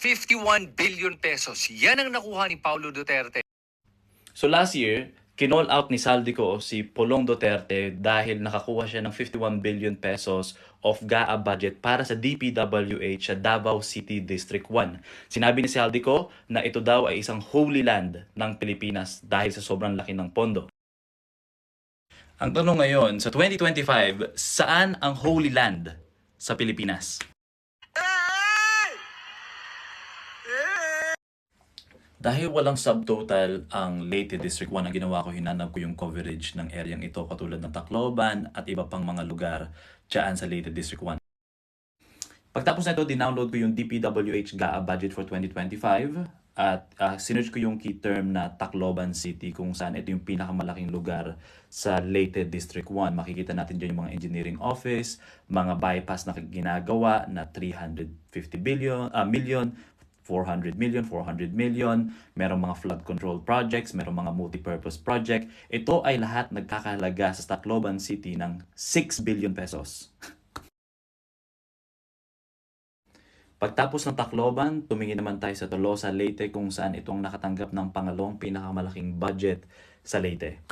51 billion pesos. Yan ang nakuha ni Paulo Duterte. So last year, kinall out ni Saldico si Pulong Duterte dahil nakakuha siya ng 51 billion pesos of GAA budget para sa DPWH sa Davao City District 1. Sinabi ni Saldico na ito daw ay isang holy land ng Pilipinas dahil sa sobrang laki ng pondo. Ang tanong ngayon, sa 2025, saan ang holy land sa Pilipinas? Dahil walang subtotal ang Leyte District 1, ang ginawa ko, hinanap ko yung coverage ng areang ito katulad ng Tacloban at iba pang mga lugar dyan sa Leyte District 1. Pagtapos na ito, dinownload ko yung DPWH GAA budget for 2025 at sinerch ko yung key term na Tacloban City kung saan ito yung pinakamalaking lugar sa Leyte District 1. Makikita natin dyan yung mga engineering office, mga bypass na ginagawa na 350 million, 400 million, merong mga flood control projects, merong mga multi-purpose project. Ito ay lahat nagkakahalaga sa Tacloban City ng 6 billion pesos. Pagtapos ng Tacloban, tumingin naman tayo sa Tolosa, Leyte kung saan itong nakatanggap ng pangalawang pinakamalaking budget sa Leyte.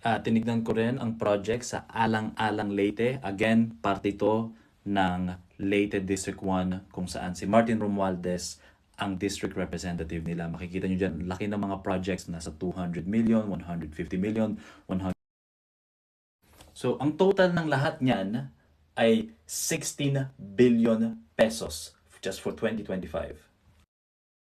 Tinignan ko rin ang project sa Alang-Alang, Leyte. Again, parte ito ng Leyte District 1 kung saan si Martin Romualdez ang district representative nila. Makikita nyo dyan, laki ng mga projects, nasa 200 million, 150 million, 100. So, ang total ng lahat niyan ay 16 billion pesos just for 2025.